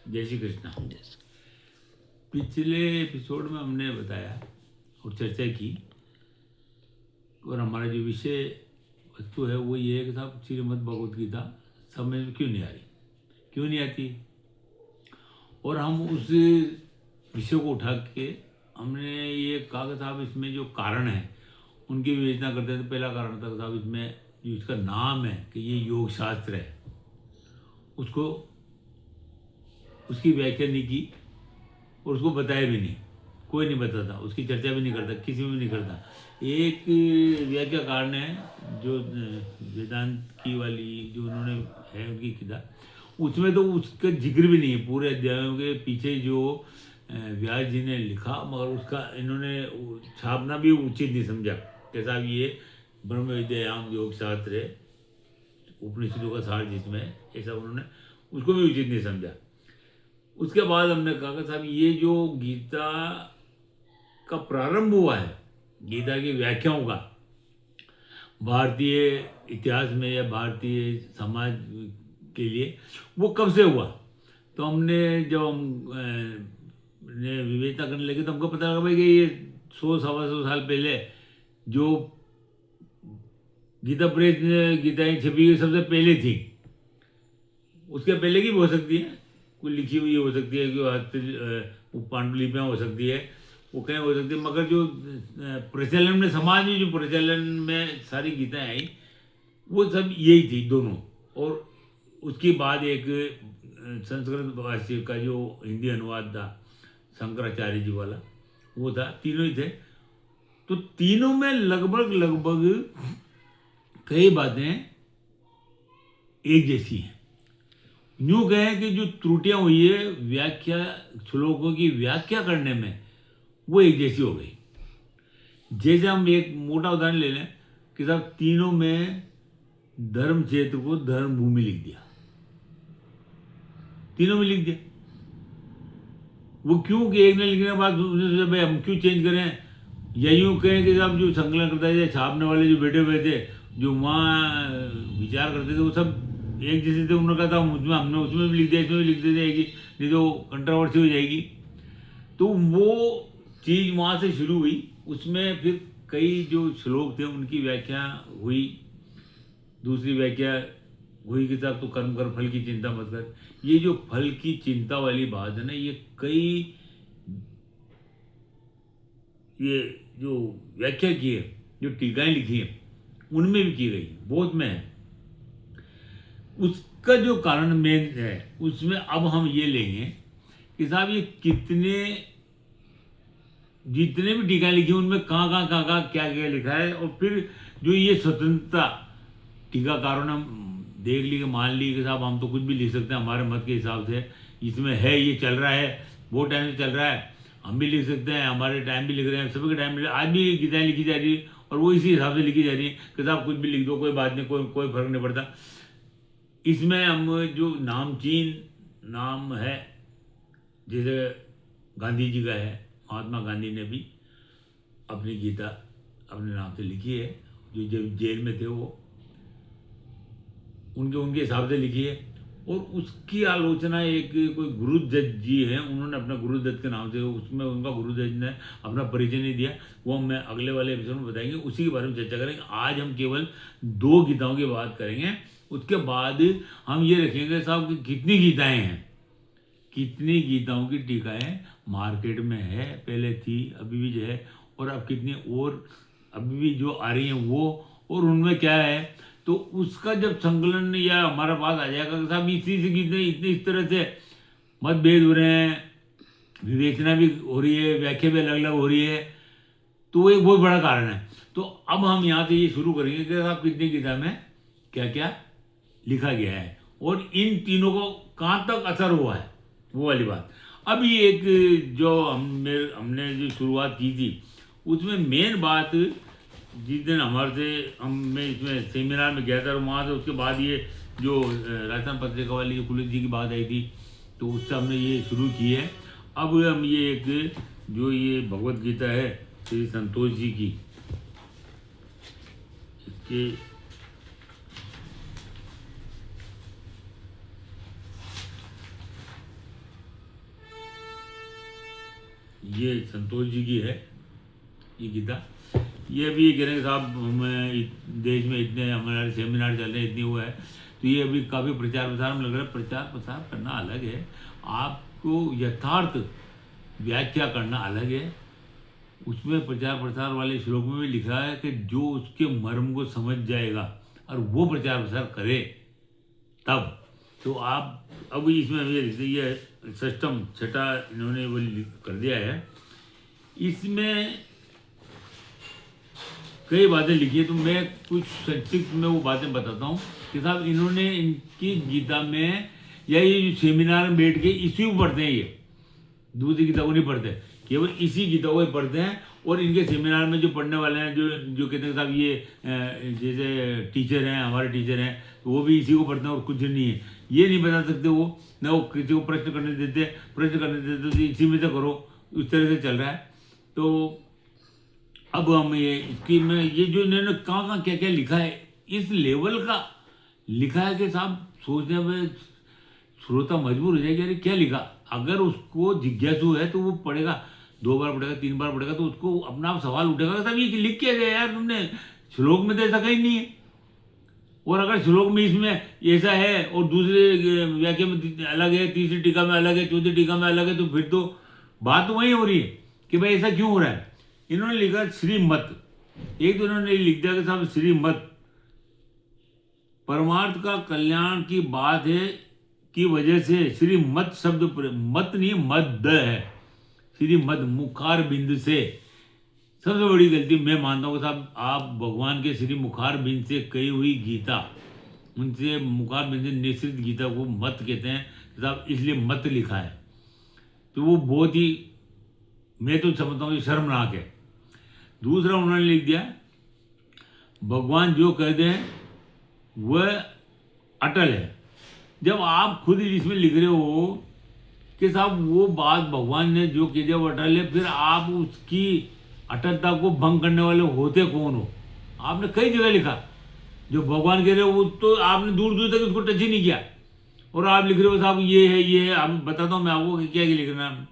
जय श्री कृष्णा। पिछले एपिसोड में हमने बताया और चर्चा की और हमारा जो विषय वस्तु है वो ये है कि साहब श्रीमद् भगवत गीता समझ में क्यों नहीं आ रही, क्यों नहीं आती। और हम उस विषय को उठा के हमने ये कहा कि साहब इसमें जो कारण है उनकी विवेचना करते हैं। तो पहला कारण था कि साहब इसमें जो इसका नाम है कि ये योग शास्त्र है, उसको उसकी व्याख्या नहीं की और उसको बताया भी नहीं, कोई नहीं बताता, उसकी चर्चा भी नहीं करता, किसी में भी नहीं करता। एक व्याख्या कारण है जो वेदांत की वाली जो उन्होंने है उनकी किताब, उसमें तो उसका जिक्र भी नहीं है पूरे अध्यायों के पीछे जो व्यास जी ने लिखा, मगर उसका इन्होंने छापना भी उचित नहीं समझा कि साहब ये ब्रह्म विद्यायाम योग शास्त्र है, उपनिषदों का सार जिसमें है, ऐसा उन्होंने उसको भी उचित नहीं समझा। उसके बाद हमने कहा कि साहब ये जो गीता का प्रारंभ हुआ है, गीता की व्याख्याओं का भारतीय इतिहास में या भारतीय समाज के लिए, वो कब से हुआ। तो हमने जब हम ने विवेचना करने लगे तो हमको पता लगा भाई कि ये 100-125 साल पहले जो गीता प्रेस गीताएँ छपी हुई सबसे पहले थी, उसके पहले की भी हो सकती है, कोई लिखी हुई हो सकती है, वो पांडुलिपियाँ हो सकती है, वो कहीं हो सकती है, मगर जो प्रचलन में समाज में जो प्रचलन में सारी गीताएँ आई वो सब यही थी दोनों। और उसके बाद एक संस्कृत भाष्य का जो हिंदी अनुवाद था शंकराचार्य जी वाला, वो था, तीनों ही थे। तो तीनों में लगभग लगभग कई बातें एक जैसी हैं। यूँ कहें कि जो त्रुटियां हुई है व्याख्या, श्लोकों की व्याख्या करने में, वो एक जैसी हो गई। जैसे हम एक मोटा उदाहरण ले लें कि साहब तीनों में धर्म क्षेत्र को धर्म भूमि लिख दिया, तीनों में लिख दिया। वो क्यों कि एक ने लिखने के बाद उसने सोचा भाई हम क्यों चेंज करें, या यूँ कहें कि साहब जो संकलन करता है, छापने वाले जो बैठे हुए थे, जो वहाँ विचार करते थे, वो सब एक जैसे थे। उन्होंने कहा था उसमें हमने उसमें भी लिख दिया, इसमें भी लिख देते कि नहीं तो कंट्रोवर्सी हो जाएगी। तो वो चीज़ वहाँ से शुरू हुई। उसमें फिर कई जो श्लोक थे उनकी व्याख्या हुई, दूसरी व्याख्या हुई कि साहब तो कर्म कर फल की चिंता मत कर। ये जो फल की चिंता वाली बात है ना, ये कई ये जो व्याख्या की है, जो टीकाएँ लिखी हैं, उनमें भी की गई, बोध में है। उसका जो कारण मेन है उसमें अब हम ये लेंगे कि साहब ये कितने, जितने भी टीका लिखी उनमें कहाँ क्या क्या लिखा है। और फिर जो ये स्वतंत्रता टीकाकारों ने देख ली कि मान ली कि साहब हम तो कुछ भी लिख सकते हैं हमारे मत के हिसाब से, इसमें है ये चल रहा है, बहुत टाइम से चल रहा है, हम भी लिख सकते हैं, हमारे टाइम भी लिख रहे हैं, सभी के टाइम आज भी गीताएँ लिखी जा रही है और वो इसी हिसाब से लिखी जा रही है कि साहब कुछ भी लिख दो, कोई बात नहीं, कोई फर्क नहीं पड़ता। इसमें हम जो नामचीन नाम है, जैसे गांधी जी का है, महात्मा गांधी ने भी अपनी गीता अपने नाम से लिखी है, जो जब जेल में थे वो उनके हिसाब से लिखी है। और उसकी आलोचना एक कोई गुरुदत्त जी हैं, उन्होंने अपना गुरुदत्त के नाम से, उसमें उनका गुरुदत्त ने अपना परिचय नहीं दिया, वो हम अगले वाले एपिसोड में बताएंगे, उसी के बारे में चर्चा करेंगे। आज हम केवल 2 गीताओं की बात करेंगे। उसके बाद हम ये रखेंगे साहब कि कितनी गीताएं हैं, कितनी गीताओं की टीकाएं मार्केट में है, पहले थी, अभी भी जो है, और अब कितनी और अभी भी जो आ रही हैं वो, और उनमें क्या है। तो उसका जब संकलन या हमारा पास आ जाएगा कि साहब इसी से गीतें इतनी इस तरह से मतभेद हो रहे हैं, विवेचना भी हो रही है, व्याख्या भी अलग अलग हो रही है, तो वो एक बहुत बड़ा कारण है। तो अब हम यहाँ से ये शुरू करेंगे कि साहब कितनी गीता में क्या क्या लिखा गया है और इन तीनों को कहाँ तक असर हुआ है, वो वाली बात। अभी एक जो हमने जो शुरुआत की थी उसमें मेन बात, जिस दिन हमारे से मैं इसमें सेमिनार में गया था और वहाँ से उसके बाद ये जो राजस्थान पत्रिका वाली जो पुलिस जी की बात आई थी, तो उससे हमने ये शुरू की है। अब हम ये एक जो ये भगवत गीता है श्री संतोष जी की, इसके ये संतोष जी की है ये गीता। ये अभी कह रहे हैं साहब हमें देश में इतने हमारे सेमिनार चल रहे हैं, इतनी हुआ है, तो ये अभी काफ़ी प्रचार प्रसार में लग रहा है। प्रचार प्रसार करना अलग है, आपको यथार्थ व्याख्या करना अलग है। उसमें प्रचार प्रसार वाले श्लोक में भी लिखा है कि जो उसके मर्म को समझ जाएगा और वो प्रचार प्रसार करे तब। तो आप अब इसमें ये सिस्टम छठा इन्होंने वो कर दिया है। इसमें कई बातें लिखी है, तो मैं कुछ संक्षिप्त में वो बातें बताता हूँ कि साहब इन्होंने इनकी गीता में या ये जो सेमिनार में बैठ के इसी को पढ़ते हैं, ये दूसरी गीता को नहीं पढ़ते, केवल इसी गीता को पढ़ते हैं। और इनके सेमिनार में जो पढ़ने वाले हैं जो जो कहते हैं साहब ये जैसे टीचर हैं, हमारे टीचर हैं, तो वो भी इसी को पढ़ते हैं और कुछ नहीं है। ये नहीं बता सकते वो, ना वो किसी को प्रश्न करने देते, तो इसी में से करो, उस तरह से चल रहा है। तो अब हम ये इसकी में ये जो इन्होंने कहाँ क्या क्या लिखा है, इस लेवल का लिखा है कि साहब सोचने में श्रोता मजबूर हो जाएगा, अरे क्या लिखा। अगर उसको जिज्ञासु है तो वो पढ़ेगा, 2 बार पढ़ेगा, 3 बार पढ़ेगा, तो उसको अपना आप सवाल उठेगा साहब ये लिख क्या गया यार तुमने, श्लोक में तो ऐसा कहीं नहीं है। और अगर श्लोक में इसमें ऐसा है और दूसरे व्याख्या में अलग है, तीसरी टीका में अलग है, चौथी टीका में अलग है, तो फिर तो बात तो वही हो रही है कि भाई ऐसा क्यों हो रहा है। इन्होंने लिखा श्रीमत, एक तो इन्होंने लिख दिया कि साहब श्रीमत परमार्थ का कल्याण की बात है की वजह से श्रीमत शब्द मत नहीं मद है, श्रीमद मुखार बिंद से। सबसे बड़ी गलती मैं मानता हूँ साहब, आप भगवान के श्री मुखार बिंद से कही हुई गीता, उनसे मुखार बिंद से निश्चित गीता को मत कहते हैं साहब, इसलिए मत लिखा है। तो वो बहुत ही, मैं तो समझता हूँ शर्मनाक है। दूसरा उन्होंने लिख दिया भगवान जो कह दें वह अटल है। जब आप खुद इसमें लिख रहे हो कि साहब वो बात भगवान ने जो कह दिया वो अटल है, फिर आप उसकी अटलता को भंग करने वाले होते कौन हो। आपने कई जगह लिखा जो भगवान कह रहे हो वो तो आपने दूर दूर तक उसको टच ही नहीं किया, और आप लिख रहे हो साहब ये है ये है। आप बताता हूँ मैं आपको क्या लिखना है।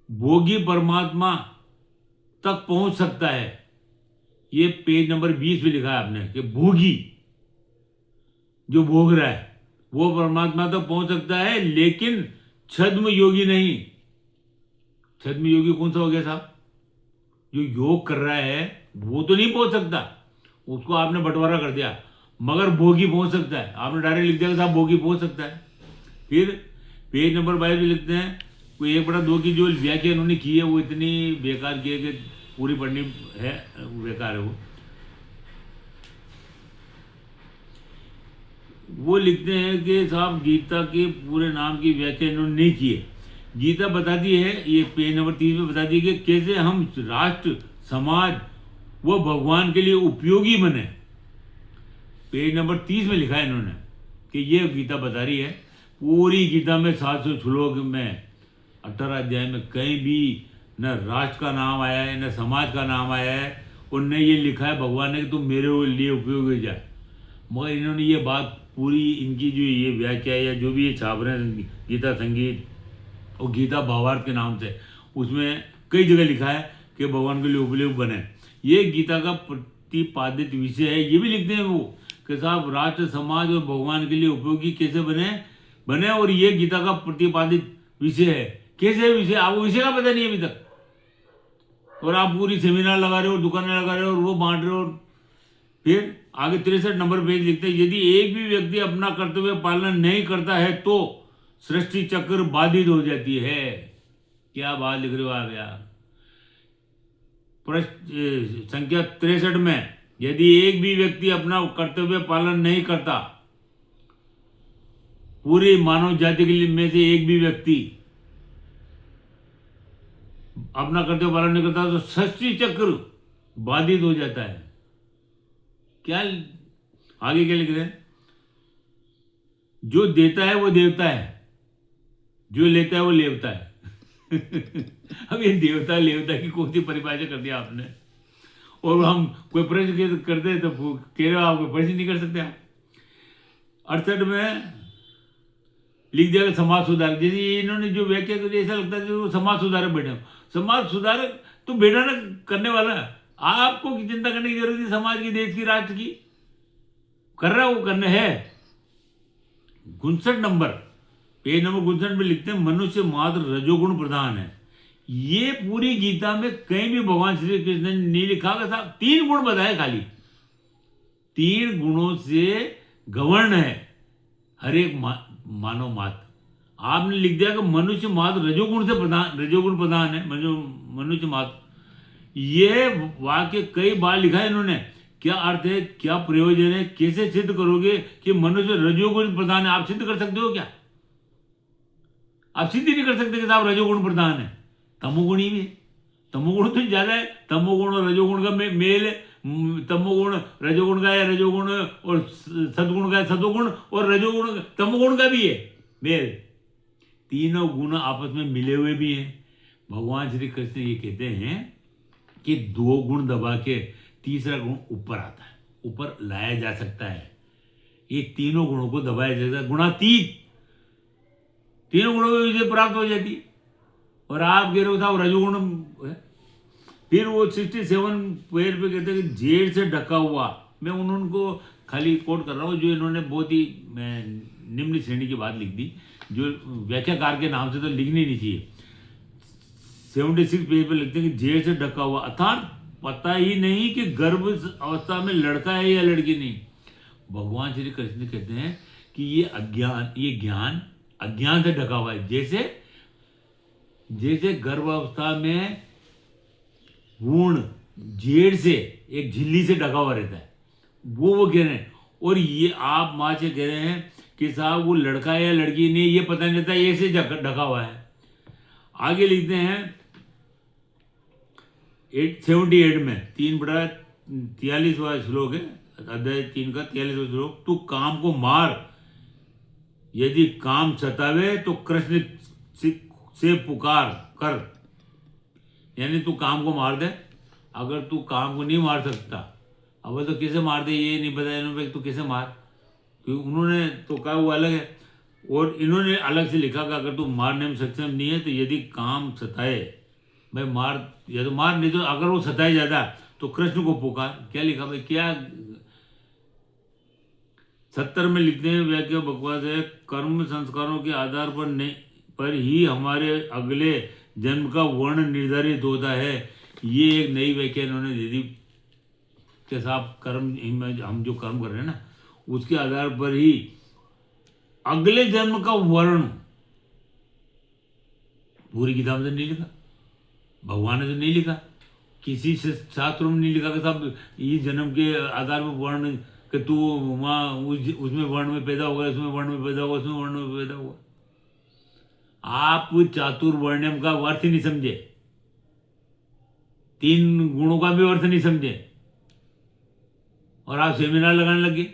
भोगी परमात्मा तक पहुंच सकता है, ये पेज नंबर 20 पे लिखा है आपने कि भोगी जो भोग रहा है वो परमात्मा तक पहुंच सकता है, लेकिन छद्म योगी नहीं। छद्म योगी कौन सा हो गया साहब, जो योग कर रहा है वो तो नहीं पहुंच सकता, उसको आपने बंटवारा कर दिया, मगर भोगी पहुंच सकता है। आपने डायरेक्ट लिख दिया कि साहब भोगी पहुंच सकता है। फिर पेज नंबर 22 पे लिखते हैं कोई 1/2 की जो व्याख्या उन्होंने की है वो इतनी बेकार की है कि पूरी पढ़नी है, बेकार है वो लिखते हैं कि साहब गीता के पूरे नाम की व्याख्या इन्होंने नहीं की है। गीता बताती है, ये पेज नंबर 30 में बताती है कि कैसे हम राष्ट्र समाज व भगवान के लिए उपयोगी बने। पेज नंबर 30 में लिखा है इन्होंने कि ये गीता बता रही है। पूरी गीता में 700 श्लोक में 18 अध्याय में कहीं भी न राष्ट्र का नाम आया है, न समाज का नाम आया है, और न ये लिखा है भगवान ने कि तुम मेरे लिए उपयोगी जाए। मगर इन्होंने ये बात पूरी इनकी जो ये व्याख्या या जो भी ये छाप रहे हैं गीता संगीत और गीता भावार्थ के नाम से, उसमें कई जगह लिखा है कि भगवान के लिए उपयोग बने। ये गीता का प्रतिपादित विषय है। ये भी लिखते हैं वो कि साहब राष्ट्र समाज और भगवान के लिए उपयोगी कैसे बने, और ये गीता का प्रतिपादित विषय है। कैसे विषय, आपको विषय का पता नहीं है अभी तक, और आप पूरी सेमिनार लगा रहे हो, दुकानें लगा रहे हो और वो बांट रहे हो। फिर आगे 63 नंबर पेज लिखते हैं यदि एक भी व्यक्ति अपना कर्तव्य पालन नहीं करता है तो सृष्टि चक्र बाधित हो जाती है। क्या बात लिख रहे हो आप यार। प्रश्न संख्या 63 में यदि एक भी व्यक्ति अपना कर्तव्य पालन नहीं करता, पूरी मानव जाति के लिए में से एक भी व्यक्ति अपना कर्तव्य पालन नहीं करता तो सृष्टि चक्र बाधित हो जाता है। क्या आगे क्या लिख रहे हैं, जो देता है वो देवता है, जो लेता है वो लेवता है। अब ये देवता लेवता की कौन सी परिभाषा कर दिया आपने। और हम कोई प्रश्न करते तो कह रहे हो आप कोई प्रश्न नहीं कर सकते आप। 68 में लिख दिया कि समाज सुधारक, जैसे ये इन्होंने जो व्याख्या करी ऐसा लगता है वो समाज सुधारक बैठे हो। समाज सुधारक तो बैठा ना करने वाला, आपको की चिंता करने की जरूरत है समाज की, देश की, राष्ट्र की? कर रहा है वो, करने है। 59 नंबर, पेज नंबर 59 में लिखते हैं मनुष्य मात्र रजोगुण प्रधान है। ये पूरी गीता में कहीं भी भगवान श्री कृष्ण ने नहीं लिखा था। 3 गुण बताए खाली, 3 गुणों से गवर्न है हर एक मानव मात्र। आपने लिख दिया कि मनुष्य मात्र रजोगुण से प्रधान, रजोगुण प्रधान है मनुष्य मात्र। ये वाक्य कई बार लिखा है इन्होंने। क्या अर्थ है, क्या प्रयोजन है, कैसे सिद्ध करोगे कि मनुष्य रजोगुण प्रधान है? आप सिद्ध कर सकते हो क्या? आप सिद्ध नहीं कर सकते कि साहब रजोगुण प्रधान है। तमोगुण ही में, तमोगुण तो ज्यादा है। तमोगुण और रजोगुण का मेल है। तमोगुण रजोगुण का है, रजोगुण और सदगुण का है सदोगुण, और रजोगुण तमोगुण का भी है मेल। तीनों गुण आपस में मिले हुए भी हैं। भगवान श्री कृष्ण ये कहते हैं कि 2 गुण दबा के तीसरा गुण ऊपर आता है, ऊपर लाया जा सकता है। ये तीनों गुणों को दबाया जा सकता है, गुणातीत। तीनों गुणों में विजय प्राप्त हो जाती है। और आप कह रहे हो साहब रजोगुण है। फिर वो 67 पेज पे कहते हैं कि जेल से ढका हुआ। मैं उनको खाली कोट कर रहा हूँ, जो इन्होंने बहुत ही निम्न श्रेणी की बात लिख दी, जो व्याख्याकार के नाम से तो लिखनी नहीं चाहिए। 76 पेज पे लिखते हैं कि जेल से ढका हुआ, अर्थात पता ही नहीं कि गर्भ अवस्था में लड़का है या लड़की नहीं। भगवान श्री कृष्ण कहते हैं कि ये अज्ञान, ये ज्ञान अज्ञान से ढका हुआ है। जैसे गर्भावस्था में भ्रूण जेड़ से, एक झिल्ली से ढका हुआ रहता है, वो कह रहे हैं। और ये आप माँ से कह रहे हैं कि साहब वो लड़का है या लड़की नहीं, ये पता नहीं रहता, ऐसे ढका हुआ है। आगे लिखते हैं 78 में 3/43वां श्लोक है, अध्याय 3 का 43वां श्लोक। तू काम को मार, यदि काम सतावे तो कृष्ण से पुकार कर। यानी तू काम को मार दे। अगर तू काम को नहीं मार सकता, अब तो कैसे मार दे ये नहीं बताया इन्होंने, तू कैसे मार, क्योंकि उन्होंने तो कहा वो अलग है और इन्होंने अलग से लिखा कि अगर तू मारने में सक्षम नहीं है तो यदि काम सताए, भाई मार, या तो मार, नहीं तो अगर वो सताए ज्यादा तो कृष्ण को पुकार। क्या लिखा भाई, क्या 70 में लिखते हैं व्याख्या बकवास है। कर्म संस्कारों के आधार पर ही हमारे अगले जन्म का वर्ण निर्धारित होता है। ये एक नई व्याख्या इन्होंने दे दी कि साहब कर्म, हम जो कर्म कर रहे हैं ना, उसके आधार पर ही अगले जन्म का वर्ण। पूरी किताब में तो नहीं लिखा, भगवान ने तो नहीं लिखा, किसी से शास्त्रों में नहीं लिखा कि साहब ये जन्म के आधार पर वर्ण, कि तू वहाँ उसमें वर्ण में पैदा होगा, इसमें वर्ण में पैदा होगा, उसमें वर्ण में पैदा होगा। आप चातुर्वर्ण्यम का अर्थ ही नहीं समझे, 3 गुणों का भी अर्थ नहीं समझे, और आप सेमिनार लगाने लगे।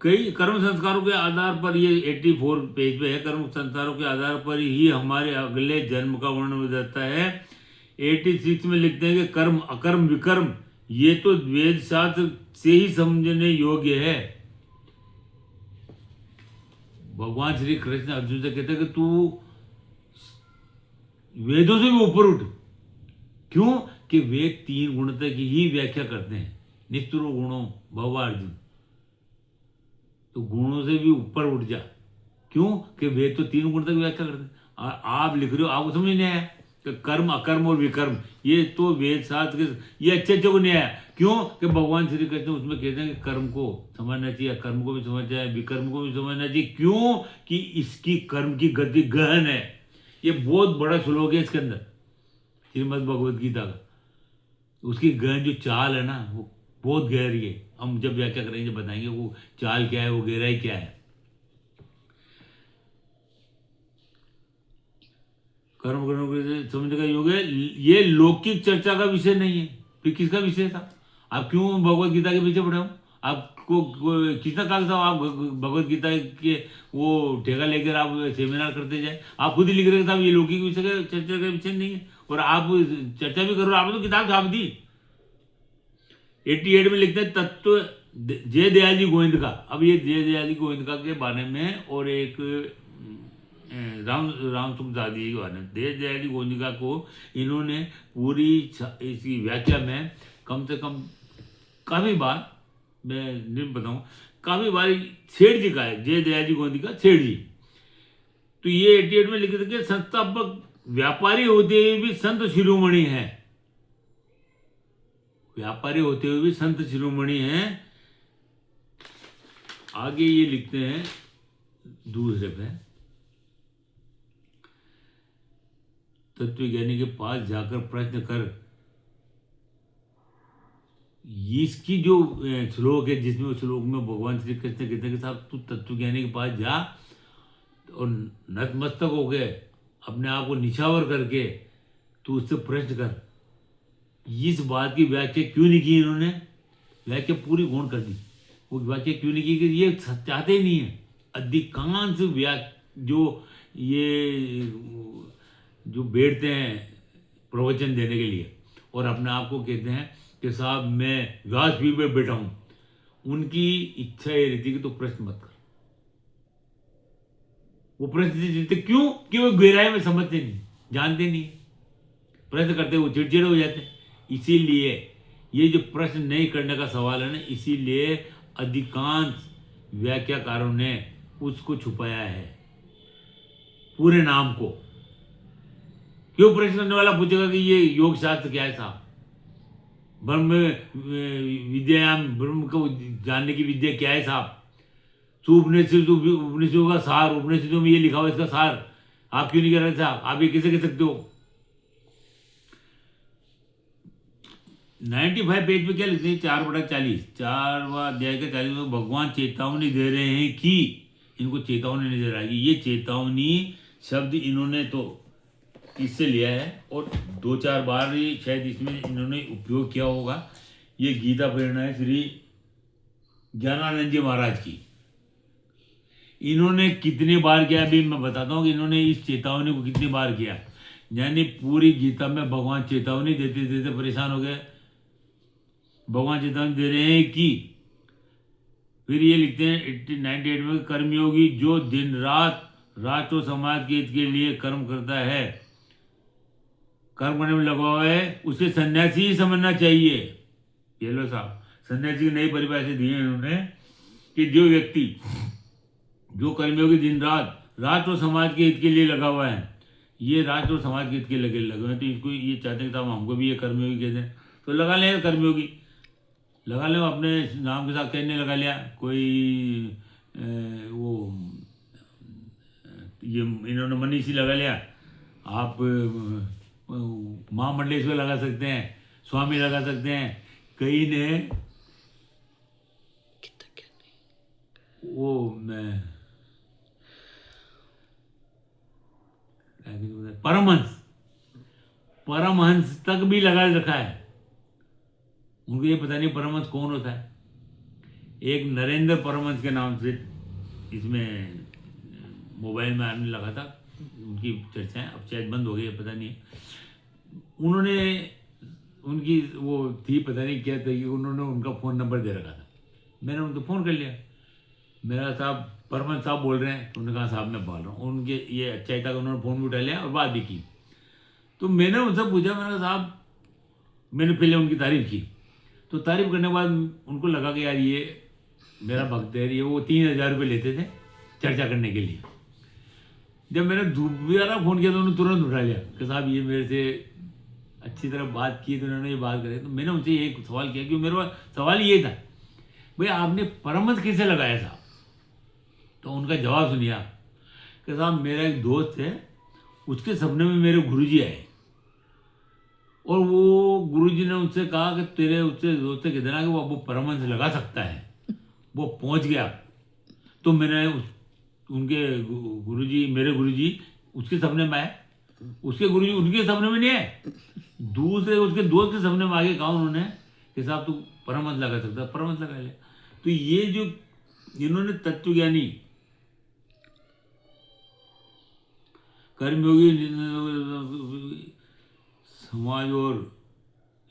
कई कर्म संस्कारों के आधार पर, ये 84 पेज पे है, कर्म संस्कारों के आधार पर ही हमारे अगले जन्म का वर्णन जाता है। 86 में लिखते हैं कि कर्म अकर्म विकर्म ये तो वेद शास्त्र से ही समझने योग्य है। भगवान श्री कृष्ण अर्जुन से कहते हैं कि तू वेदों से भी ऊपर उठ। क्यों? कि वेद 3 गुणता की ही व्याख्या करते हैं, निस्तुरो गुणों भवा अर्जुन। तो गुणों से भी ऊपर उठ जा। क्यों? कि वेद तो 3 गुण तक व्याख्या करते हैं। आप लिख रहे हो, आपको समझ नहीं आया कि कर्म अकर्म और विकर्म ये तो वेद शास्त्र के, ये अच्छे को नहीं आया। क्यों? कि भगवान श्री कृष्ण उसमें कहते हैं कि कर्म को समझना चाहिए, कर्म को भी समझना चाहिए, विकर्म को भी समझना चाहिए। क्यों? कि इसकी कर्म की गति गहन है। ये बहुत बड़ा श्लोक है इसके अंदर, श्रीमद् भगवद गीता का। उसकी गहन जो चाल है ना, वो बहुत गहरी है। हम जब व्याख्या करेंगे, जब बताएंगे वो चाल क्या है, वो गहराई क्या है। कर्म कर्म को समझने का योग है। ये लौकिक चर्चा का विषय नहीं है, फिर किसका विषय था? आप क्यों भगवत गीता के पीछे पड़े हो? आपको किसने कहा था आप भगवत गीता के वो ठेका लेकर आप सेमिनार करते जाए? आप खुद ही लिख रहे थे ये लौकिक विषय का, चर्चा का विषय नहीं है, और आप चर्चा भी करो। आपने तो किताब छाप दी। 88 में लिखते हैं तत्व जय दयाल जी गोविंद का। अब ये जय दयाल जी गोविंद का के बारे में और एक राम सुखदास जी के बारे में, जय दयाल जी गोविंद को इन्होंने पूरी इसकी व्याख्या में कम से कम काफ़ी बार, मैं नहीं बताऊँ, काफ़ी बार सेठ जी का है, जय दयाल जी गोविंद का सेठ जी। तो ये 88 में लिखे थे कि संस्थापक व्यापारी होते हुए भी संत शिरोमणि है, व्यापारी होते हुए भी संत शिरोमणि हैं। आगे ये लिखते हैं दूसरे पे, तत्वज्ञानी के पास जाकर प्रश्न कर। इसकी जो श्लोक है, जिसमें उस श्लोक में भगवान श्री कृष्ण कहते हैं कि साहब तू तत्वज्ञानी के पास जा और नतमस्तक होके अपने आप को निछावर करके तू उससे प्रश्न कर। इस बात की व्याख्या क्यों नहीं की इन्होंने, व्याख्या पूरी गौण कर दी। वो व्याख्या क्यों नहीं की कि ये चाहते ही नहीं है। अधिकांश जो ये जो बैठते हैं प्रवचन देने के लिए और अपने आप को कहते हैं कि साहब मैं व्यासपीठ पे बैठा हूँ, उनकी इच्छा ये रहती है कि तो प्रश्न मत कर। वो प्रश्न जीतते क्यों कि वो गहराई में समझते नहीं, जानते नहीं, प्रश्न करते वो चिड़चिड़े हो जाते हैं। इसीलिए ये जो प्रश्न नहीं करने का सवाल है ना, इसीलिए अधिकांश व्याख्याकारों ने उसको छुपाया है, पूरे नाम को। क्यों प्रश्न करने वाला पूछेगा कि ये योग शास्त्र क्या है साहब, ब्रह्म विद्यायाम, ब्रह्म को जानने की विद्या क्या है साहब, उपनिषदों का सार, उपनिषदों में ये लिखा हुआ इसका सार आप क्यों नहीं कर रहे साहब, आप ये कैसे कह सकते हो। 95 पेज पे क्या लिखते हैं, 4/40, 4वां अध्याय के 40 में भगवान चेतावनी दे रहे हैं कि इनको चेतावनी नहीं दे रहा है। ये चेतावनी शब्द इन्होंने तो इससे लिया है और 2-4 बार ही शायद इसमें इन्होंने उपयोग किया होगा। ये गीता प्रेरणा है श्री ज्ञानानंद जी महाराज की। इन्होंने कितनी बार किया अभी मैं बताता हूँ कि इन्होंने इस चेतावनी को कितनी बार किया। यानी पूरी गीता में भगवान चेतावनी देते देते परेशान हो गए। भगवान चेतावनी दे रहे हैं कि, फिर ये लिखते हैं 98 में, कर्मयोगी जो दिन रात राष्ट्र और समाज के हित के लिए कर्म करता है, कर्म करने में लगा हुआ है, उसे सन्यासी ही समझना चाहिए। ये लो साहब, सन्यासी की नई परिभाषा दी है इन्होंने कि जो व्यक्ति जो कर्मयोगी दिन रात राष्ट्र और समाज के हित के लिए लगा हुआ है, ये राष्ट्र और समाज के हित के लगे हुए हैं, तो इसको ये चाहते हैं कि हमको भी ये कर्मयोगी कहते हैं, तो लगा लें कर्मयोगी, लगा लो अपने नाम के साथ। कहने लगा लिया कोई वो ये इन्होंने मनीषी लगा लिया, आप महामंडलेश्वर लगा सकते हैं, स्वामी लगा सकते हैं, कई ने वो परमहंस, परमहंस तक भी लगा रखा है। उनको ये पता नहीं परमहंस कौन होता है। एक नरेंद्र परमहंस के नाम से इसमें मोबाइल में आने लगा था, उनकी चर्चाएं, अब शायद बंद हो गई है, पता नहीं है। उन्होंने उनकी वो थी, पता नहीं क्या था, कि उन्होंने उनका फ़ोन नंबर दे रखा था। मैंने उनको फ़ोन कर लिया, मेरा साहब परमहंस साहब बोल रहे हैं, तो उन्होंने कहा साहब मैं बोल रहा हूँ। उनके ये अच्छा ही था कि उन्होंने फ़ोन भी उठा लिया और बात भी की। तो मैंने उनसे पूछा, मैंने कहा साहब, मैंने पहले उनकी तारीफ़ की, तो तारीफ़ करने के बाद उनको लगा कि यार ये मेरा भक्त है। ये वो 3000 रुपये लेते थे चर्चा करने के लिए। जब मैंने दोबारा फ़ोन किया तो उन्होंने तुरंत उठा लिया कि साहब ये मेरे से अच्छी तरह बात की, तो उन्होंने ये बात करी। तो मैंने उनसे एक सवाल किया, कि मेरा सवाल ये था, भाई आपने परमहंस कैसे लगाया साहब। तो उनका जवाब सुनिए आप, कि साहब मेरा एक दोस्त है, उसके सपने में मेरे गुरुजी आए और वो गुरुजी ने उनसे कहा कि तेरे उससे दोस्त से कह देना कि वो परमहंस लगा सकता है। वो पहुंच गया। तो मैंने उनके गुरुजी, मेरे गुरुजी उसके सपने में आए, उसके गुरुजी उनके सपने में नहीं आए, दूसरे उसके दोस्त के सपने में आगे कहा उन्होंने कि साहब तू परमहंस लगा सकता है, परमहंस लगा लिया। तो ये जो इन्होंने तत्वज्ञानी कर्मयोगी समाज और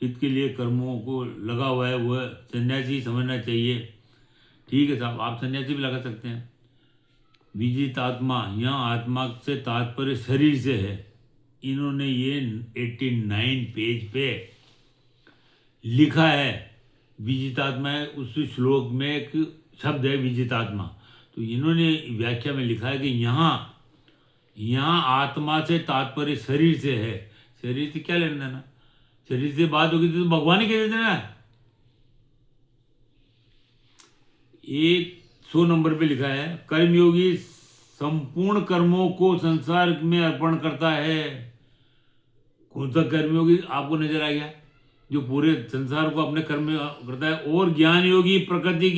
हित के लिए कर्मों को लगा हुआ है वह सन्यासी समझना चाहिए। ठीक है साहब, आप सन्यासी भी लगा सकते हैं। विजित आत्मा, यहाँ आत्मा से तात्पर्य शरीर से है। इन्होंने ये 89 पेज पे लिखा है। विजितात्मा है, उस श्लोक में एक शब्द है विजितात्मा। तो इन्होंने व्याख्या में लिखा है कि यहाँ आत्मा से तात्पर्य शरीर से है। शरीर से क्या लेना देना? शरीर से बात होगी तो भगवान ही कह देते ना। 100 नंबर पे लिखा है, कर्मयोगी संपूर्ण कर्मों को संसार में अर्पण करता है। कौन सा कर्मयोगी आपको नजर आ गया? जो पूरे संसार को अपने कर्म में करता है। और ज्ञान योगी प्रकृति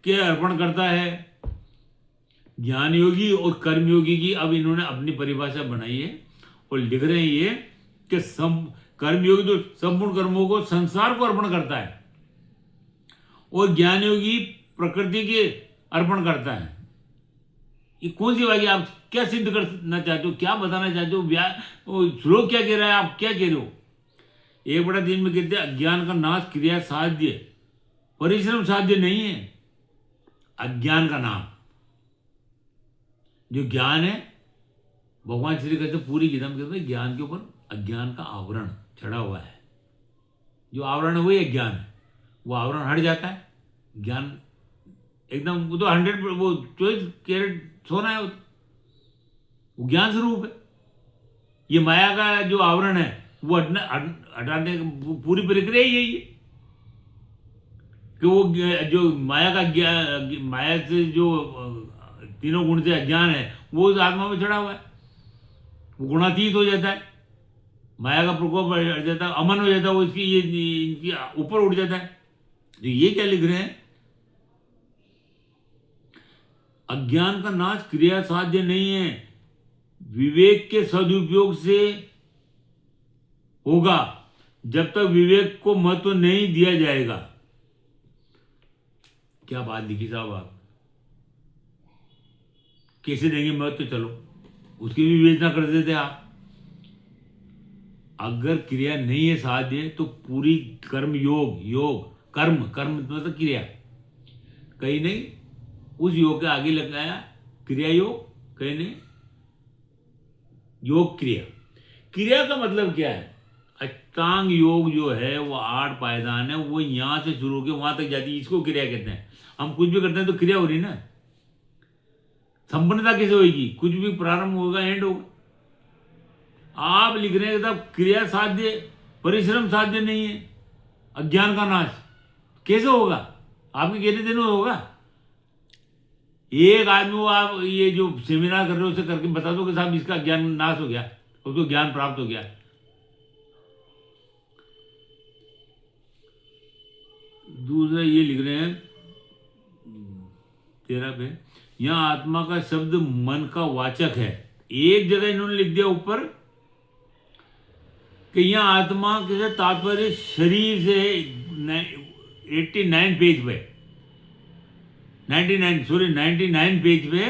के अर्पण करता है। ज्ञान योगी और कर्मयोगी की अब इन्होंने अपनी परिभाषा बनाई है और लिख रहे हैं ये कि कर्मयोगी तो संपूर्ण कर्मों को संसार को अर्पण करता है और ज्ञान योगी प्रकृति के अर्पण करता है। ये कौन सी बात है? आप क्या सिद्ध करना चाहते हो? क्या बताना चाहते हो? श्लोक क्या कह रहा है? आप क्या कह रहे हो? 1/3 में कहते हैं अज्ञान का नाश क्रिया साध्य, परिश्रम साध्य नहीं है। अज्ञान का नाम, जो ज्ञान है, भगवान श्री कहते पूरी गीता में कहते हैं ज्ञान के ऊपर अज्ञान का आवरण चढ़ा हुआ है। जो आवरण है वही अज्ञान है। वो आवरण हट जाता है, ज्ञान एकदम, वो तो 100, वो 24 कैरेट सोना है, वो ज्ञान स्वरूप है। ये माया का जो आवरण है वो हटाने पूरी प्रक्रिया यही है कि वो जो माया का माया से जो तीनों गुण से अज्ञान है वो उस आत्मा में चढ़ा हुआ है। वो गुणातीत हो जाता है, माया का प्रकोप हट जाता है, अमन हो जाता है, वो इनकी ऊपर उठ जाता है। तो ये क्या लिख रहे हैं? अज्ञान का नाश क्रिया साध्य नहीं है, विवेक के सदुपयोग से होगा। जब तक विवेक को महत्व नहीं दिया जाएगा। क्या बात लिखी साहब आप? कैसे देंगे महत्व? चलो उसकी भी विवेचना कर देते आप। अगर क्रिया नहीं है साध्य तो पूरी कर्म कर्म मतलब क्रिया, कहीं नहीं उस योग के आगे लगाया क्रिया योग, कहीं नहीं योग क्रिया। क्रिया का मतलब क्या है? अष्टांग योग जो है वो 8 पायदान है, वो यहां से शुरू होकर वहां तक जाती है, इसको क्रिया कहते हैं। हम कुछ भी करते हैं तो क्रिया हो रही ना। संपन्नता कैसे होगी? कुछ भी प्रारंभ होगा एंड होगा। आप लिख रहे हैं तब क्रिया साध्य, परिश्रम साध्य नहीं है। अज्ञान का नाश कैसे होगा? आपके कहने देने होगा? एक आदमी को आप ये जो सेमिनार कर रहे हो उसे करके बता दो कि साहब इसका ज्ञान नाश हो गया, उसको ज्ञान प्राप्त हो गया। दूसरा ये लिख रहे हैं 13 पे, यहां आत्मा का शब्द मन का वाचक है। एक जगह इन्होंने लिख दिया ऊपर कि यहां आत्मा के तात्पर्य शरीर से 89 पेज पे 99 पेज पे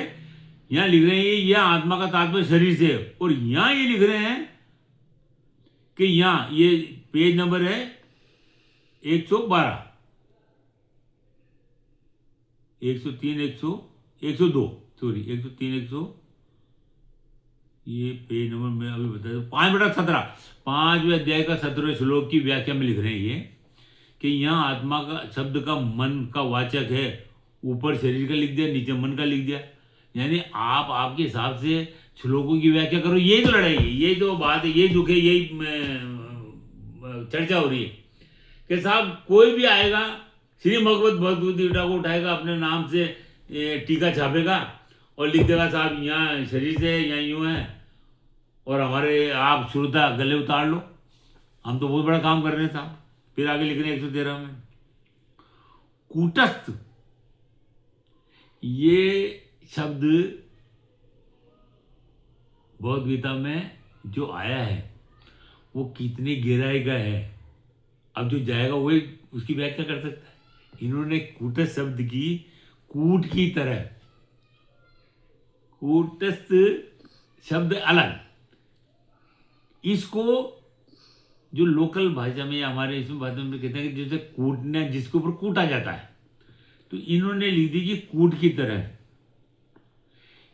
यहां लिख रहे हैं यह आत्मा का तात्पर्य शरीर से। और यहां ये लिख रहे हैं कि यहां ये पेज नंबर है 112, 103, 102, सॉरी 103, 100, ये पेज नंबर मैं अभी बता दूं 5/17, 5वें अध्याय का 17वें श्लोक की व्याख्या में लिख रहे हैं ये कि यहाँ आत्मा का शब्द का मन का वाचक है। ऊपर शरीर का लिख दिया, नीचे मन का लिख दिया। यानी आप आपके हिसाब से श्लोकों की व्याख्या करो। यही तो लड़ाई है, यही तो बात है, यही दुख है, यही चर्चा हो रही है कि साहब कोई भी आएगा श्री भगवत गीता को उठाएगा, अपने नाम से टीका छापेगा और लिख देगा साहब यहाँ शरीर से यहाँ यूँ है और हमारे आप श्रोता गले उतार लो, हम तो बहुत बड़ा काम कर रहे हैं साहब। फिर आगे लिख रहे हैं 113 में कूटस्थ। ये शब्द भगवद गीता में जो आया है वो कितनी गहराई का है, अब जो जाएगा वही उसकी व्याख्या कर सकता है। इन्होंने कूटस्थ शब्द की कूट की तरह, कूटस्थ शब्द अलग, इसको जो लोकल भाषा में या हमारे इसमें भाषा में कहते हैं कि जैसे कूटना, जिसके ऊपर कूटा जाता है, तो इन्होंने लिख दी कि कूट की तरह।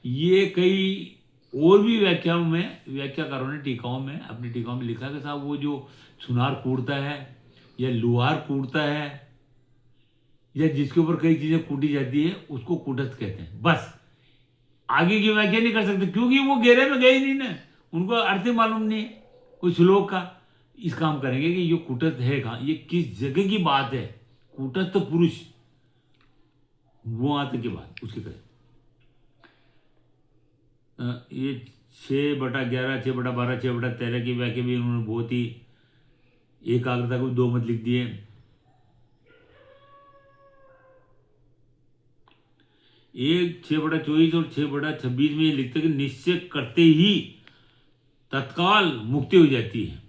ये कई और भी व्याख्याओं में, व्याख्याकारों ने टीकाओं में, अपनी टीकाओं में लिखा कि साहब वो जो सुनार कूटता है या लुहार कूटता है या जिसके ऊपर कई चीजें कूटी जाती है उसको कूटस्थ कहते हैं। बस आगे की व्याख्या नहीं कर सकते क्योंकि वो गहरे में गए ही नहीं ना, उनको अर्थ ही मालूम नहीं है कोई श्लोक का। इस काम करेंगे कि ये कूटस्थ है कहाँ, ये किस जगह की बात है। कूटस्थ पुरुष वो आते की बात उसकी तरह। ये 6/11, 6/12, 6/13 की व्याख्या भी उन्होंने बहुत ही एकाग्रता को 2 मत लिख दिए। एक 6/24 और 6/26 में ये लिखते कि निश्चय करते ही तत्काल मुक्ति हो जाती है।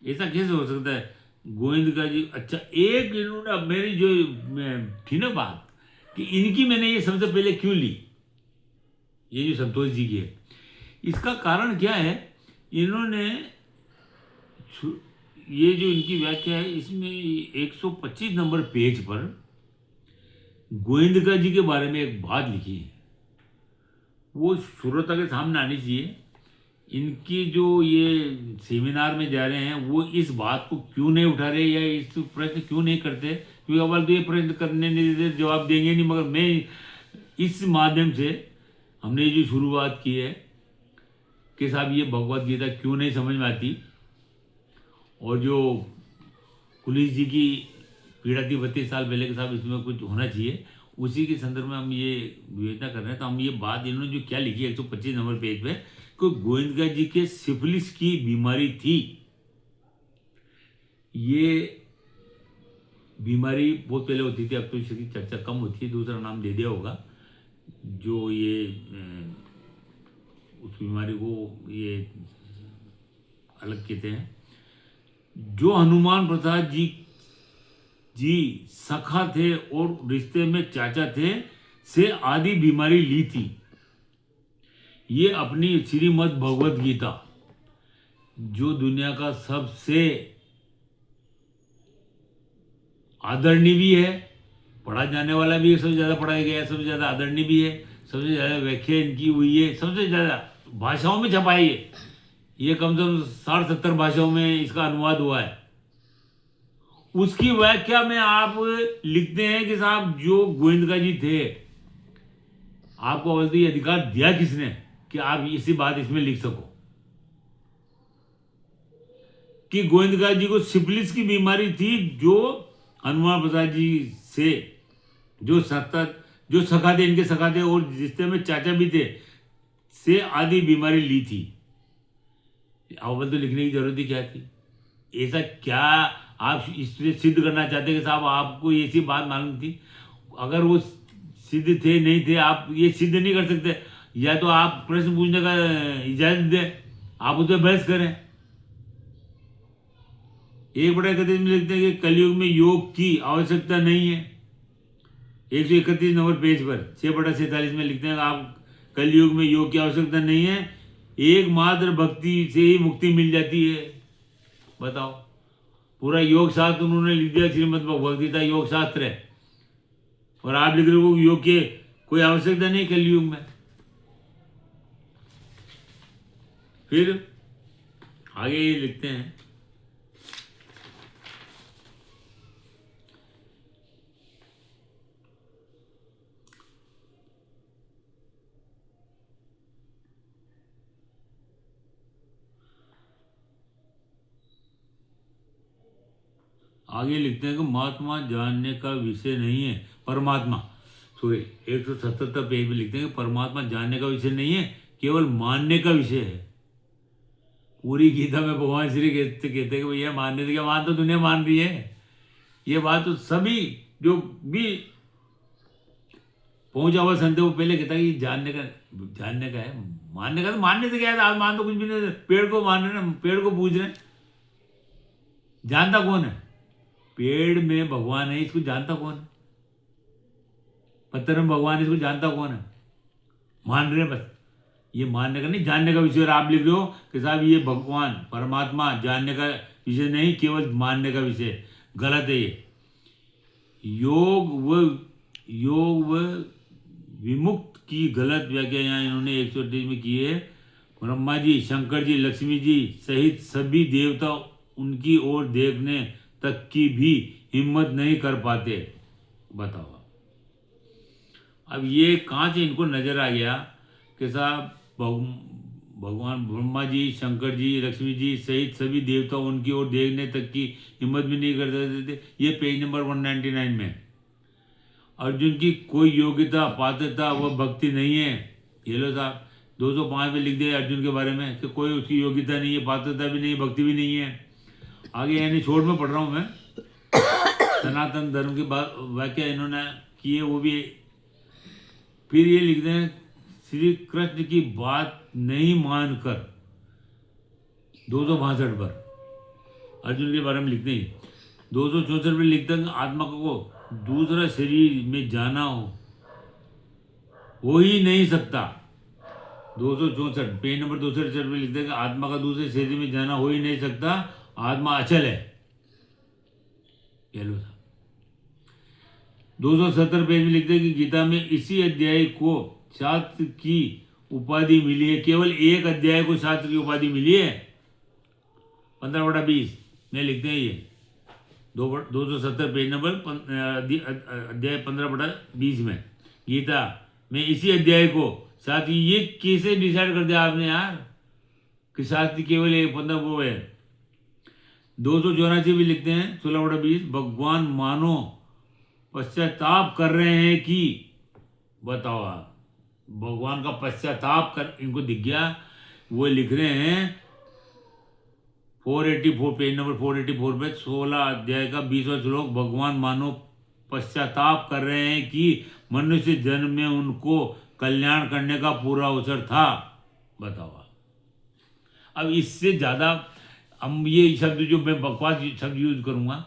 ऐसा कैसे हो सकता है गोविंद जी? अच्छा, एक इन्होंने, अब मेरी जो थी ना बात कि इनकी मैंने ये सबसे पहले क्यों ली, ये जो संतोष जी की है, इसका कारण क्या है? इन्होंने ये जो इनकी व्याख्या है इसमें 125 नंबर पेज पर गोविंदका जी के बारे में एक बात लिखी है, वो श्रोता के सामने आनी चाहिए। इनकी जो ये सेमिनार में जा रहे हैं वो इस बात को क्यों नहीं उठा रहे या इस प्रश्न क्यों नहीं करते, क्योंकि अव्वल तो ये प्रश्न करने नहीं देते, जवाब देंगे नहीं। मगर मैं इस माध्यम से, हमने ये जो शुरुआत की है कि साहब ये भगवत गीता क्यों नहीं समझ में आती, और जो पुलिस जी की पीड़ा थी 32 साल पहले के साहब इसमें कुछ होना चाहिए, उसी के संदर्भ में हम ये विवेचना कर रहे हैं। तो हम ये बात इन्होंने जो क्या लिखी है 125 नंबर पेज पे, कि गोविंदका जी के सिफिलिस की बीमारी थी। ये बीमारी बहुत पहले होती थी, अब तो इसकी चर्चा कम होती है, दूसरा नाम दे दिया होगा। जो ये उस बीमारी को ये अलग कहते हैं। जो हनुमान प्रसाद जी सखा थे और रिश्ते में चाचा थे, से आदि बीमारी ली थी। ये अपनी श्रीमद् भगवत गीता, जो दुनिया का सबसे आदरणीय भी है, पढ़ा जाने वाला भी है, सबसे ज़्यादा पढ़ाया गया है, सबसे ज़्यादा आदरणीय भी है, सबसे ज़्यादा व्याख्या इनकी हुई है, सबसे ज़्यादा भाषाओं में छपाई है। ये कम से कम 60-70 भाषाओं में इसका अनुवाद हुआ है। उसकी व्याख्या में आप लिखते हैं कि साहब जो गोविंदका जी थे, आपको अवल तो ये अधिकार दिया किसने कि आप इसी बात इसमें लिख सको कि गोविंदका जी को सिफिलिस की बीमारी थी, जो हनुमान प्रसाद जी से जो सखा थे, इनके सखा थे और रिश्ते में चाचा भी थे, से आदि बीमारी ली थी। अव्वल तो लिखने की जरूरत ही क्या थी? ऐसा क्या आप इससे सिद्ध करना चाहते कि साहब आपको ऐसी बात मालूम थी? अगर वो सिद्ध थे नहीं थे, आप ये सिद्ध नहीं कर सकते। या तो आप प्रश्न पूछने का इजाजत दें, आप उस पर बहस करें। 1/31 में लिखते हैं कि कलयुग में योग की आवश्यकता नहीं है। 131 नंबर पेज पर 6/47 में लिखते हैं कि आप कलयुग में योग की आवश्यकता नहीं है, एकमात्र भक्ति से ही मुक्ति मिल जाती है। बताओ, पूरा योग शास्त्र उन्होंने लिख दिया, श्रीमद् भगवद गीता योग शास्त्र है, और आप लिख रहे हो योग की कोई आवश्यकता नहीं कलयुग में। फिर आगे ये लिखते हैं, आगे लिखते हैं कि महात्मा जानने का विषय नहीं है, परमात्मा, सॉरी 177 पेज में लिखते हैं कि परमात्मा जानने का विषय नहीं है, केवल मानने का विषय है। पूरी गीता में भगवान श्री कहते हैं कि भैया मानने से क्या, मान तो दुनिया मान रही है। ये बात तो सभी जो भी पहुंचा हुआ संत वो पहले कहता है कि जानने का है, मानने का तो मानने से क्या है? आप मान तो कुछ भी नहीं, पेड़ को मान रहे ना, पेड़ को पूछ रहे, जानता कौन है? पेड़ में भगवान है, इसको जानता कौन है? पत्थर में भगवान है, इसको जानता कौन है? मान रहे बस। ये मानने का नहीं, जानने का विषय। आप लिख रहे हो कि साहब ये भगवान परमात्मा जानने का विषय नहीं, केवल मानने का विषय। गलत है ये। योग व विमुक्त की गलत व्याख्या यहाँ इन्होंने 138 में की है। ब्रह्मा जी, शंकर जी, लक्ष्मी जी सहित सभी देवता उनकी ओर देखने तक की भी हिम्मत नहीं कर पाते। बताओ अब ये कहाँ से इनको नजर आ गया कि साहब भगवान ब्रह्मा जी, शंकर जी, लक्ष्मी जी सहित सभी देवता उनकी ओर देखने तक की हिम्मत भी नहीं करते थे। ये पेज नंबर 199 में। अर्जुन की कोई योग्यता, पात्रता व भक्ति नहीं है। ये लो साहब 205 में लिख दिया अर्जुन के बारे में कि कोई उसकी योग्यता नहीं है, पात्रता भी नहीं है, भक्ति भी नहीं है। आगे यानी छोड़ में पढ़ रहा हूँ मैं। सनातन धर्म की व्याख्या इन्होंने की है, वो भी। फिर ये लिखते हैं श्री कृष्ण की बात नहीं मानकर 262 पर अर्जुन के बारे में लिखते हैं। 264 में लिखते हैं आत्मा को दूसरा शरीर में जाना हो ही नहीं सकता। 264 पेज नंबर 264 में लिखते हैं कि आत्मा का दूसरे शरीर में जाना हो ही नहीं सकता, आत्मा अचल है। ये लो साहब 270 पेज में लिखते हैं कि गीता में इसी अध्याय को शास्त्र की उपाधि मिली है। केवल एक अध्याय को शास्त्र की उपाधि मिली है। 15/20 में लिखते हैं ये 270 पेज नंबर अध्याय 15/20 में गीता में इसी अध्याय को शास्त्र। ये कैसे डिसाइड कर दिया आपने यार कि शास्त्र केवल एक 15 वो है। 284 भी लिखते हैं 16/20 भगवान मानो पश्चाताप कर रहे हैं कि, बताओ आप, भगवान का पश्चाताप कर इनको दिख गया। वो लिख रहे हैं 484 पेज नंबर 484 पे 16 अध्याय का 20वां श्लोक, भगवान मानो पश्चाताप कर रहे हैं कि मनुष्य जन्म में उनको कल्याण करने का पूरा अवसर था। बताओ आप। अब इससे ज़्यादा हम ये शब्द जो मैं बकवास शब्द यूज करूँगा,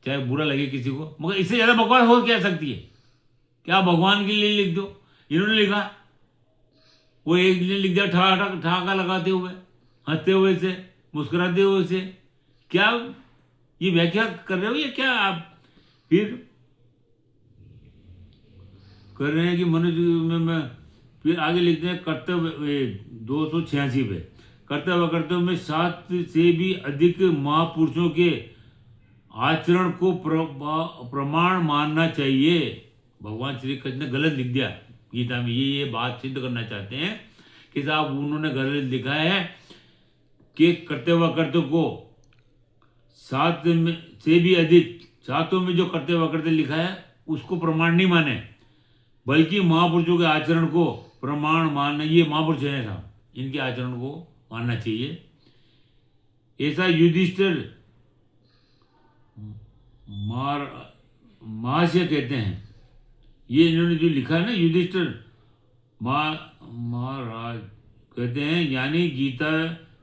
चाहे बुरा लगे किसी को, मगर इससे ज़्यादा बकवास हो क्या सकती है? क्या भगवान के लिए लिख दो। इन्होंने लिखा, वो एक ने लिख दिया ठहाका लगाते हुए, हंसते हुए से, मुस्कुराते हुए से। क्या ये व्याख्या कर रहे हो या क्या आप? फिर कर रहे हैं कि मनुष्य में फिर आगे लिखते हैं कर्तव्य 286 पे कर्तव्य में शास्त्र से भी अधिक महापुरुषों के आचरण को प्रमाण मानना चाहिए। भगवान श्री कृष्ण ने गलत लिख दिया गीता में। ये बात सिद्ध करना चाहते हैं कि साहब उन्होंने गलत लिखा है कि कर्तव्य को शास्त्र में से भी अधिक, शास्त्रों में जो कर्तव्य लिखा है उसको प्रमाण नहीं माने, बल्कि महापुरुषों के आचरण को प्रमाण मानना। ये महापुरुष हैं साहब, इनके आचरण को मानना चाहिए। ऐसा युधिष्ठिर महाशय कहते हैं। ये इन्होंने जो लिखा है ना, युधिष्ठिर महाराज कहते हैं, यानी गीता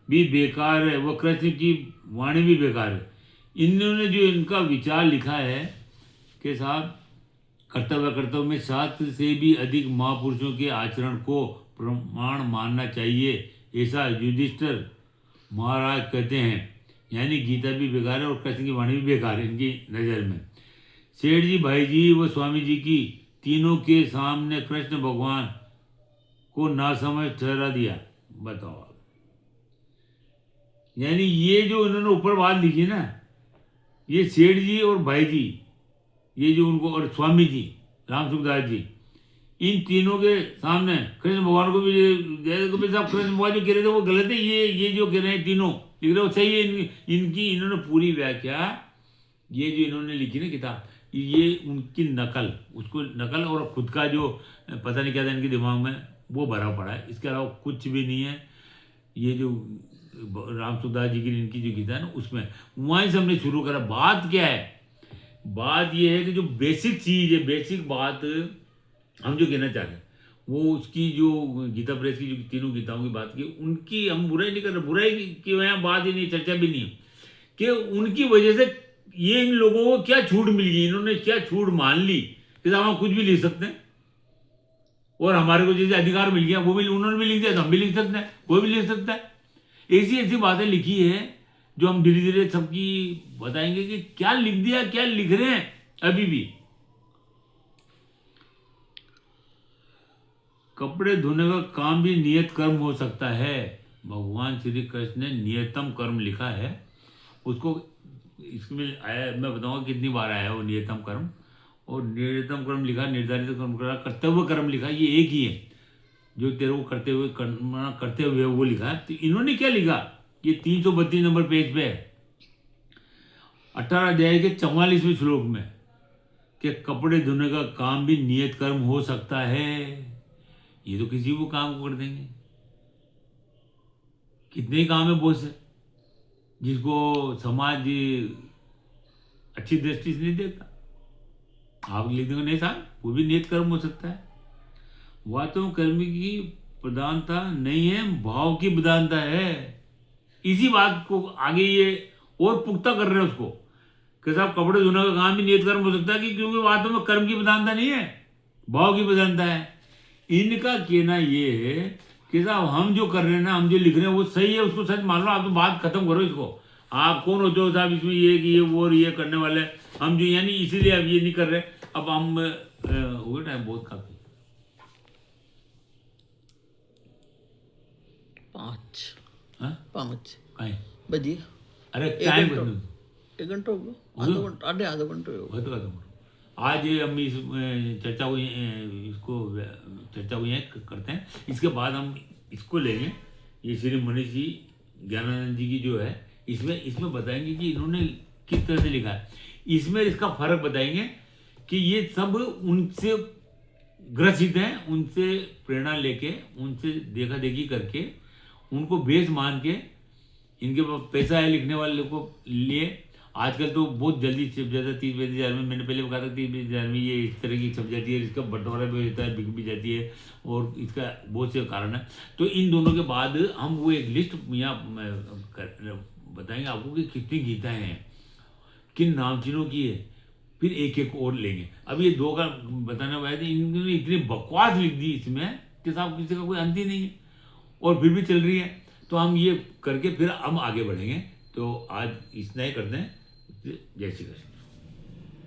भी बेकार है, वह कृष्ण की वाणी भी बेकार है। इन्होंने जो इनका विचार लिखा है कि साहब कर्तव्य में शास्त्र से भी अधिक महापुरुषों के आचरण को प्रमाण मानना चाहिए, ऐसा युधिष्ठिर महाराज कहते हैं। यानी गीता भी बेकार है और कृष्ण की वाणी भी बेकार है इनकी नज़र में। सेठ जी, भाई जी व स्वामी जी की तीनों के सामने कृष्ण भगवान को नासमझ ठहरा दिया। बताओ आप। यानी ये जो उन्होंने ऊपर बात लिखी ना, ये सेठ जी और भाई जी, ये जो उनको, और स्वामी जी राम सुखदास जी, इन तीनों के सामने कृष्ण भगवान को भी साहब कृष्ण भगवान जो कह रहे थे वो गलत है। ये जो कह रहे हैं तीनों लिख रहे हो सही है। इनकी इन्होंने पूरी व्याख्या, ये जो इन्होंने लिखी ना किताब, ये उनकी नकल, उसको नकल और खुद का जो पता नहीं क्या था इनके दिमाग में वो भरा पड़ा है। इसके अलावा कुछ भी नहीं है। ये जो राम सुखदास जी की इनकी जो गीता है ना, उसमें वहीं से हमने शुरू करा। बात क्या है? बात ये है कि जो बेसिक चीज़ है, बेसिक बात हम जो कहना चाहते हैं, वो उसकी जो गीता प्रेस की जो तीनों गीताओं की बात की, उनकी हम बुराई नहीं कर रहे। बुराई की यहाँ बात ही नहीं, चर्चा भी नहीं है कि उनकी वजह से ये इन लोगों को क्या छूट मिल गई, इन्होंने क्या छूट मान ली कि साहब हम कुछ भी लिख सकते हैं और हमारे को जैसे अधिकार मिल गया, वो भी उन्होंने भी लिख दिया तो हम भी लिख सकते हैं, कोई भी लिख सकता है। ऐसी ऐसी बातें लिखी है जो हम धीरे धीरे सबकी बताएंगे कि क्या लिख दिया, क्या लिख रहे हैं अभी भी। कपड़े धोने का काम भी नियत कर्म हो सकता है। भगवान श्री कृष्ण ने नियतम कर्म लिखा है, उसको इसमें आया, मैं बताऊंगा कितनी बार आया है वो नियतम कर्म। और नियतम कर्म लिखा, निर्धारित कर्म लिखा, कर्तव्य कर्म लिखा, ये एक ही है जो तेरे को करते हुए वो लिखा है। तो इन्होंने क्या लिखा, ये 332 नंबर पेज पे है, 18 अध्याय के 44वें श्लोक में, कि कपड़े धोने का काम भी नियत कर्म हो सकता है। ये तो किसी को काम को कर देंगे। कितने ही काम है बहुत से जिसको समाज अच्छी दृष्टि से नहीं देखता। आप लिख देंगे नहीं साहब, वो भी नियत कर्म हो सकता है। वह तो कर्म की प्रधानता नहीं है, भाव की प्रधानता है। इसी बात को आगे ये और पुख्ता कर रहे हैं उसको, कि साहब कपड़े धोने का काम भी नियत कर्म हो सकता है, कि क्योंकि वास्तव में कर्म की प्रधानता नहीं है, भाव की प्रधानता है। इनका कहना ये है कि साहब हम जो कर रहे हैं ना, हम जो लिख रहे हैं वो सही है, उसको सच मान लो। आप तो बात खत्म करो इसको। आप कौन होते हो साहब इसमें ये कि ये वो और ये करने वाले, हम जो यानी इसीलिए अब ये नहीं कर रहे। अब हम हो गया टाइम बहुत काफी। 5 हाँ 5 कहीं बजे अरे एक टाइम घंटा बदलू। 1 घंटा हो गया, आधा घंटा हो गया। खत्म करो। आज ये हम इस चर्चा को इसको चर्चा को यहाँ करते हैं। इसके बाद हम इसको लेंगे, ये श्री मनीष जी ज्ञानानंद जी की जो है, इसमें बताएंगे कि इन्होंने किस तरह से लिखा है। इसमें इसका फर्क बताएंगे कि ये सब उनसे ग्रसित हैं, उनसे प्रेरणा लेके, उनसे देखा देखी करके, उनको बेस मान के, इनके पास पैसा है लिखने वाले को लिए। आजकल तो बहुत जल्दी छप जाता है, 30-35 हज़ार में। मैंने पहले कहा था 30-35 हज़ार में ये इस तरह की छप जाती है, इसका बंटवारा भी हो जाता है, बिक भी जाती है, और इसका बहुत से कारण है। तो इन दोनों के बाद हम वो एक लिस्ट यहाँ बताएंगे आपको कि कितनी गीताएँ हैं, किन नामचीनों की है, फिर एक एक और लेंगे। अब ये दो का बताने वाले थे, इन्होंने इतनी बकवास लिख दी इसमें कि साहब किसी का कोई अंत ही नहीं है, और फिर भी चल रही है। तो हम ये करके फिर हम आगे बढ़ेंगे। तो आज इतना ही करते हैं। जय श्री कृष्ण।